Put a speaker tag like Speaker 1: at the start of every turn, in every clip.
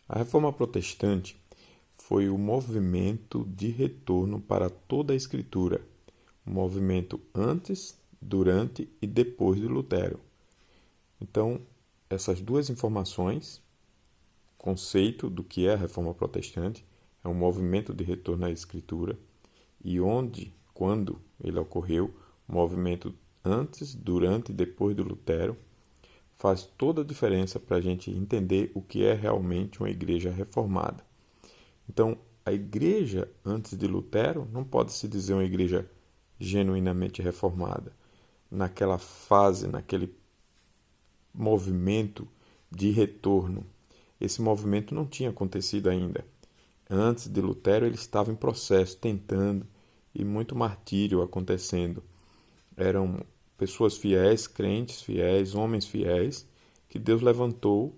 Speaker 1: A Reforma Protestante foi o movimento de retorno para toda a Escritura, o movimento antes, durante e depois de Lutero. Então, essas duas informações, conceito do que é a Reforma Protestante, é um movimento de retorno à Escritura, e onde, quando ele ocorreu, o movimento antes, durante e depois de Lutero, faz toda a diferença para a gente entender o que é realmente uma igreja reformada. Então, a igreja antes de Lutero não pode se dizer uma igreja genuinamente reformada. Naquela fase, naquele movimento de retorno, esse movimento não tinha acontecido ainda. Antes de Lutero, ele estava em processo, tentando, e muito martírio acontecendo. Eram pessoas fiéis, crentes fiéis, homens fiéis, que Deus levantou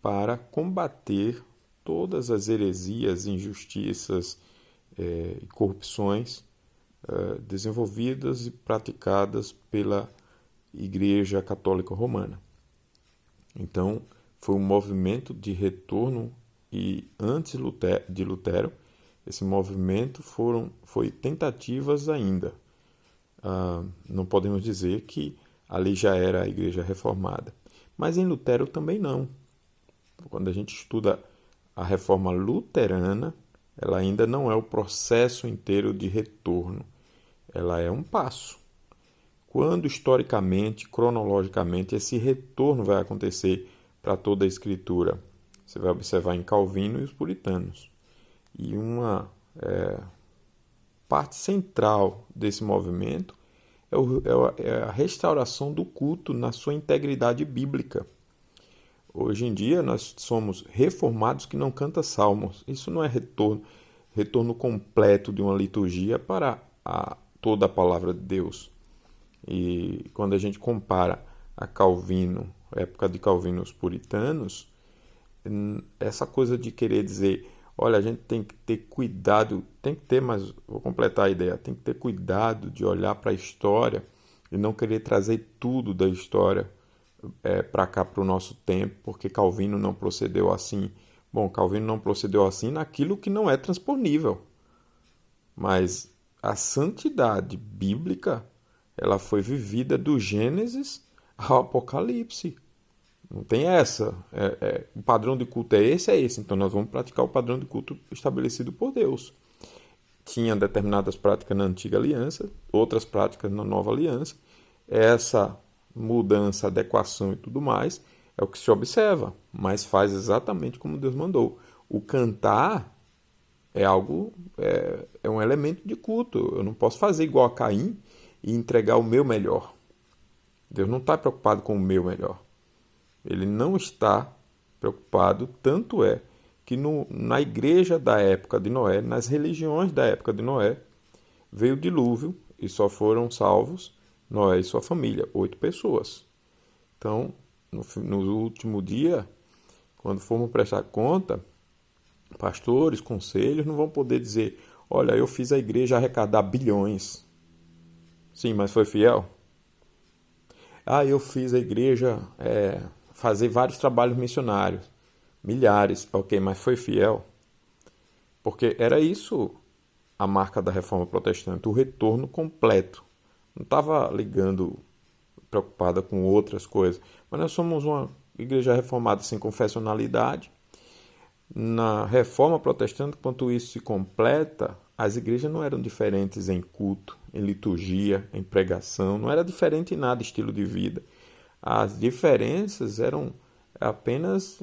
Speaker 1: para combater todas as heresias, injustiças e corrupções desenvolvidas e praticadas pela Igreja Católica Romana. Então, foi um movimento de retorno e antes de Lutero, esse movimento foi tentativas ainda. Não podemos dizer que ali já era a igreja reformada. Mas em Lutero também não. Quando a gente estuda a reforma luterana, ela ainda não é o processo inteiro de retorno. Ela é um passo. Quando historicamente, cronologicamente, esse retorno vai acontecer para toda a Escritura? Você vai observar em Calvino e os puritanos. E uma parte central desse movimento é a restauração do culto na sua integridade bíblica. Hoje em dia nós somos reformados que não canta salmos. Isso não é retorno completo de uma liturgia para toda a palavra de Deus. E quando a gente compara a Calvino, a época de Calvino e os puritanos, essa coisa de querer dizer, olha, a gente tem que ter cuidado, tem que ter, mas vou completar a ideia, tem que ter cuidado de olhar para a história e não querer trazer tudo da história para cá, para o nosso tempo, porque Calvino não procedeu assim. Bom, Calvino não procedeu assim naquilo que não é transponível, mas a santidade bíblica, ela foi vivida do Gênesis ao Apocalipse. Não tem essa. O padrão de culto é esse. Então nós vamos praticar o padrão de culto estabelecido por Deus. Tinha determinadas práticas na antiga aliança, outras práticas na nova aliança. Essa mudança, adequação e tudo mais é o que se observa, mas faz exatamente como Deus mandou. O cantar é algo, é um elemento de culto. Eu não posso fazer igual a Caim e entregar o meu melhor. Deus não está preocupado com o meu melhor. Ele não está preocupado, tanto é que na igreja da época de Noé, nas religiões da época de Noé, veio o dilúvio e só foram salvos Noé e sua família, 8 pessoas. Então, no último dia, quando formos prestar conta, pastores, conselhos não vão poder dizer, olha, eu fiz a igreja arrecadar bilhões. Sim, mas foi fiel? Eu fiz a igreja fazer vários trabalhos missionários. Milhares. Ok, mas foi fiel? Porque era isso a marca da Reforma Protestante, o retorno completo. Não estava ligando, preocupada com outras coisas. Mas nós somos uma igreja reformada sem confessionalidade. Na Reforma Protestante, quando isso se completa, as igrejas não eram diferentes em culto, em liturgia, em pregação, não era diferente em nada estilo de vida. As diferenças eram apenas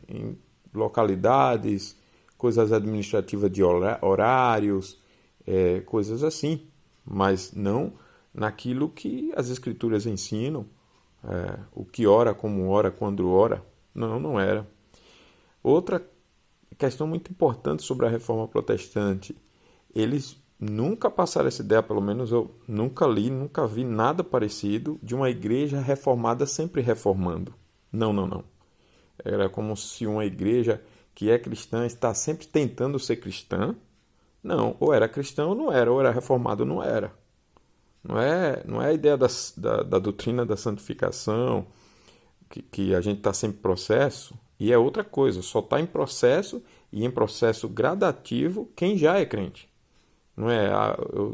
Speaker 1: em localidades, coisas administrativas de horários, coisas assim, mas não naquilo que as escrituras ensinam, o que ora, como ora, quando ora. Não, não era. Outra questão muito importante sobre a Reforma Protestante, eles nunca passaram essa ideia, pelo menos eu nunca li, nunca vi nada parecido de uma igreja reformada sempre reformando. Não, não, não. Era como se uma igreja que é cristã está sempre tentando ser cristã. Não, ou era cristão ou não era, ou era reformado ou não era. Não é a ideia da doutrina da santificação, que a gente está sempre em processo. E é outra coisa, só está em processo e em processo gradativo quem já é crente. Não é,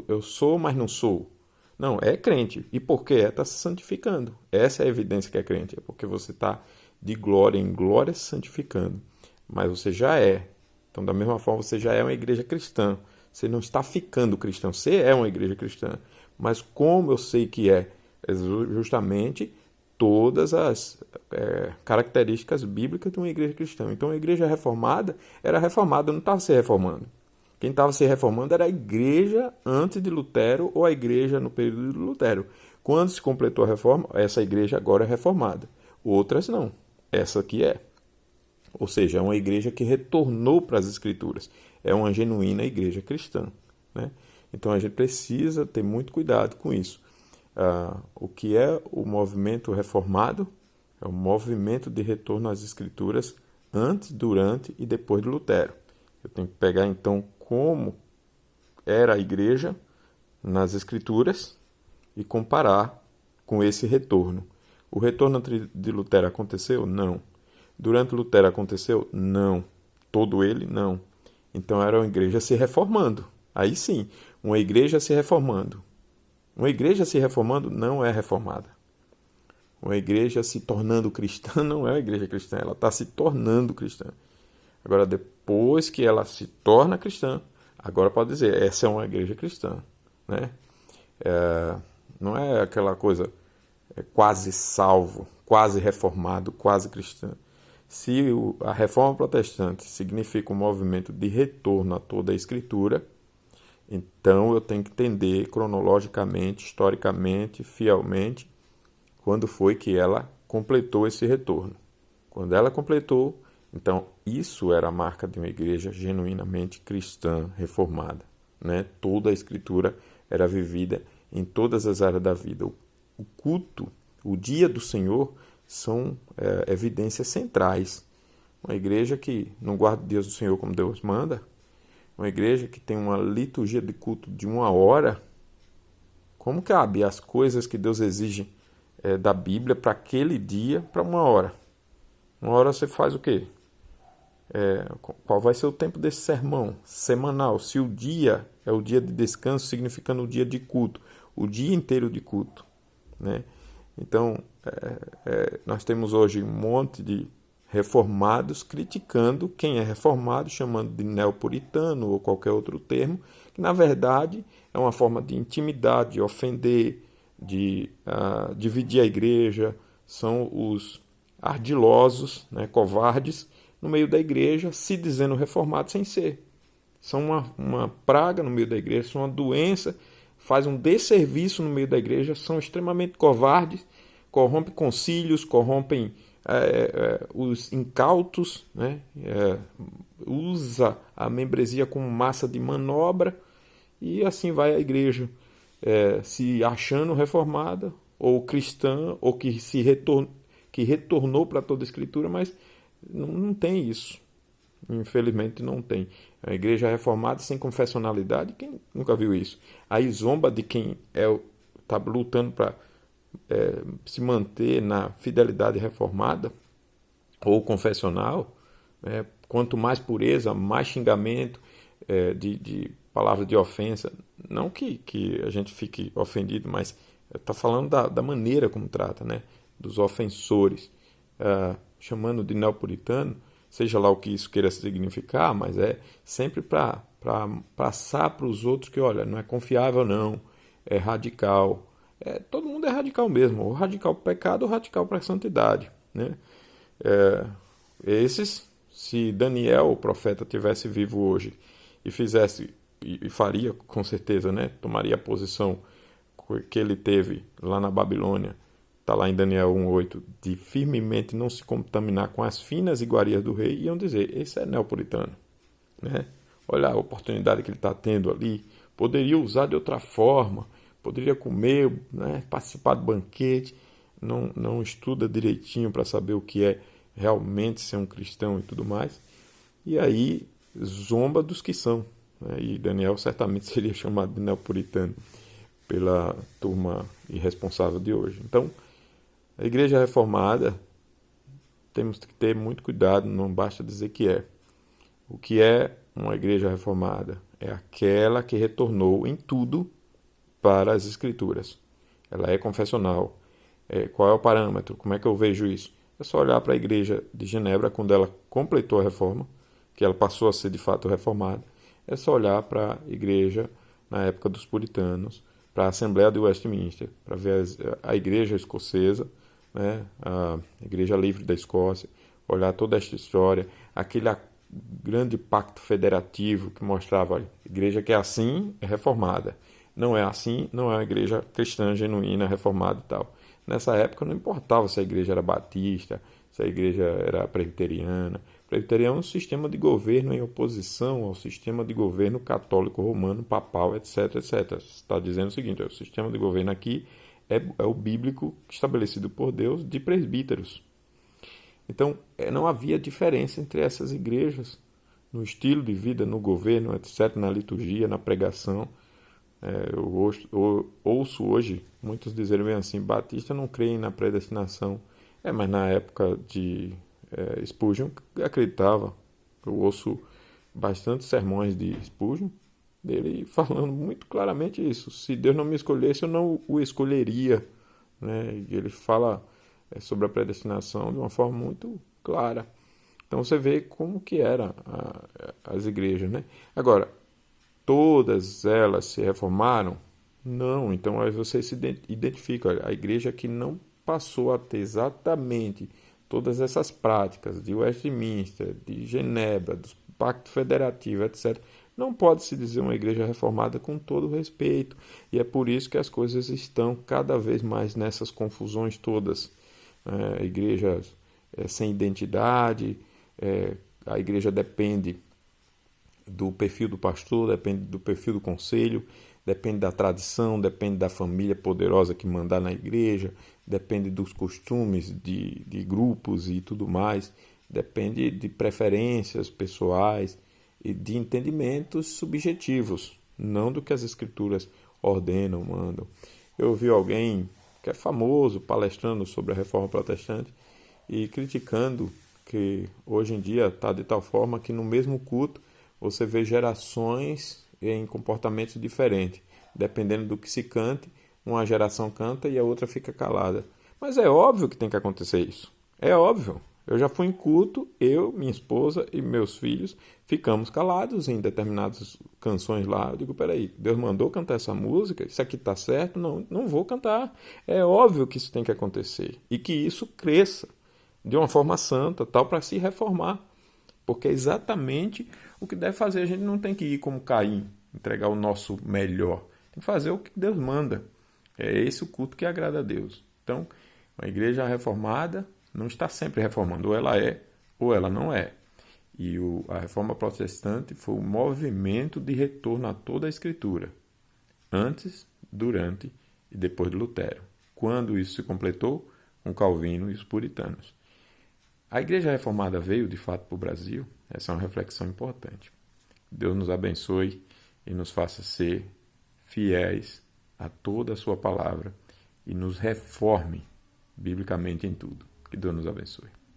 Speaker 1: eu sou, mas não sou. Não, é crente. E por quê? Está se santificando. Essa é a evidência que é crente. É porque você está de glória em glória se santificando. Mas você já é. Então, da mesma forma, você já é uma igreja cristã. Você não está ficando cristão. Você é uma igreja cristã. Mas como eu sei que é? É justamente todas as características bíblicas de uma igreja cristã. Então, a igreja reformada era reformada, não estava se reformando. Quem estava se reformando era a igreja antes de Lutero ou a igreja no período de Lutero. Quando se completou a reforma, essa igreja agora é reformada. Outras não. Essa aqui é. Ou seja, é uma igreja que retornou para as Escrituras. É uma genuína igreja cristã, né? Então a gente precisa ter muito cuidado com isso. O que é o movimento reformado? É o movimento de retorno às Escrituras antes, durante e depois de Lutero. Eu tenho que pegar então como era a igreja nas Escrituras e comparar com esse retorno. O retorno de Lutero aconteceu? Não. Durante Lutero aconteceu? Não. Todo ele? Não. Então era uma igreja se reformando. Aí sim, uma igreja se reformando. Uma igreja se reformando não é reformada. Uma igreja se tornando cristã não é uma igreja cristã, ela está se tornando cristã. Agora, depois que ela se torna cristã, agora pode dizer, essa é uma igreja cristã, né? Não é aquela coisa quase salvo, quase reformado, quase cristã. Se a reforma protestante significa um movimento de retorno a toda a Escritura, então eu tenho que entender cronologicamente, historicamente, fielmente, quando foi que ela completou esse retorno. Quando ela completou, então isso era a marca de uma igreja genuinamente cristã, reformada, né? Toda a Escritura era vivida em todas as áreas da vida. O culto, o dia do Senhor, são evidências centrais. Uma igreja que não guarda o dia do Senhor como Deus manda, uma igreja que tem uma liturgia de culto de 1 hora, como cabe as coisas que Deus exige da Bíblia para aquele dia, para 1 hora? 1 hora você faz o quê? Qual vai ser o tempo desse sermão semanal? Se o dia é o dia de descanso, significando o dia de culto, o dia inteiro de culto, né? Então, nós temos hoje um monte de reformados criticando quem é reformado, chamando de neopuritano ou qualquer outro termo, que na verdade é uma forma de intimidade, de ofender, de dividir a igreja. São os ardilosos, né, covardes, no meio da igreja, se dizendo reformados sem ser. São uma praga no meio da igreja, são uma doença, faz um desserviço no meio da igreja, são extremamente covardes, corrompem concílios, corrompem os incautos, né? Usa a membresia como massa de manobra, e assim vai a igreja, se achando reformada, ou cristã, ou que retornou para toda a Escritura, mas não tem isso. Infelizmente não tem. A igreja reformada sem confessionalidade, quem nunca viu isso? Aí zomba de quem está lutando para se manter na fidelidade reformada ou confessional. Quanto mais pureza, mais xingamento, de palavras de ofensa. Não que a gente fique ofendido, mas está falando da maneira como trata, né? Dos ofensores, chamando de neopuritano, seja lá o que isso queira significar, mas é sempre para passar para os outros que, olha, não é confiável não, é radical. Todo mundo é radical mesmo, ou radical para o pecado ou radical para a santidade, né? Se Daniel, o profeta, tivesse vivo hoje e fizesse, e faria com certeza, né? Tomaria a posição que ele teve lá na Babilônia, está lá em Daniel 1,8, de firmemente não se contaminar com as finas iguarias do rei, iam dizer, esse é neopuritano, né? Olha a oportunidade que ele está tendo ali, poderia usar de outra forma, poderia comer, né? Participar do banquete, não estuda direitinho para saber o que é realmente ser um cristão e tudo mais, e aí zomba dos que são, né? E Daniel certamente seria chamado de neopuritano pela turma irresponsável de hoje. Então, a igreja reformada temos que ter muito cuidado, não basta dizer que é. O que é uma igreja reformada? É aquela que retornou em tudo para as Escrituras. Ela é confessional. Qual é o parâmetro? Como é que eu vejo isso? É só olhar para a igreja de Genebra, quando ela completou a reforma, que ela passou a ser de fato reformada. É só olhar para a igreja na época dos puritanos, para a Assembleia de Westminster, para ver a igreja escocesa, né, a Igreja Livre da Escócia, olhar toda esta história, aquele grande pacto federativo que mostrava, olha, igreja que é assim é reformada, não é assim, não é uma igreja cristã genuína, reformada e tal. Nessa época não importava se a igreja era batista, se a igreja era presbiteriana. Presbiteriano é um sistema de governo em oposição ao sistema de governo católico romano, papal, etc, etc. Está dizendo o seguinte, o sistema de governo aqui é o bíblico estabelecido por Deus de presbíteros. Então, não havia diferença entre essas igrejas, no estilo de vida, no governo, etc., na liturgia, na pregação. Eu ouço hoje muitos dizerem bem assim, Batista não creem na predestinação. Mas na época de Spurgeon acreditava. Eu ouço bastante sermões de Spurgeon, dele falando muito claramente isso. Se Deus não me escolhesse, eu não o escolheria. Né? E ele fala sobre a predestinação de uma forma muito clara. Então você vê como que eram as igrejas. Né? Agora, todas elas se reformaram? Não. Então aí você se identifica. A igreja que não passou a ter exatamente todas essas práticas de Westminster, de Genebra, do Pacto Federativo, etc., não pode se dizer uma igreja reformada com todo o respeito. E é por isso que as coisas estão cada vez mais nessas confusões todas. Igrejas sem identidade, a igreja depende do perfil do pastor, depende do perfil do conselho, depende da tradição, depende da família poderosa que mandar na igreja, depende dos costumes de grupos e tudo mais, depende de preferências pessoais e de entendimentos subjetivos, não do que as escrituras ordenam, mandam. Eu ouvi alguém que é famoso palestrando sobre a reforma protestante e criticando que hoje em dia está de tal forma que no mesmo culto você vê gerações em comportamentos diferentes. Dependendo do que se cante, uma geração canta e a outra fica calada. Mas é óbvio que tem que acontecer isso. É óbvio. Eu já fui em culto, eu, minha esposa e meus filhos ficamos calados em determinadas canções lá. Eu digo, peraí, Deus mandou cantar essa música? Isso aqui está certo? Não, não vou cantar. É óbvio que isso tem que acontecer. E que isso cresça de uma forma santa, tal, para se reformar. Porque é exatamente o que deve fazer. A gente não tem que ir como Caim, entregar o nosso melhor. Tem que fazer o que Deus manda. É esse o culto que agrada a Deus. Então, a igreja reformada não está sempre reformando. Ou ela é, ou ela não é. E a reforma protestante foi um movimento de retorno a toda a Escritura. Antes, durante e depois de Lutero. Quando isso se completou? Com Calvino e os puritanos. A igreja reformada veio, de fato, para o Brasil. Essa é uma reflexão importante. Deus nos abençoe e nos faça ser fiéis a toda a sua palavra e nos reforme biblicamente em tudo. Que Deus nos abençoe.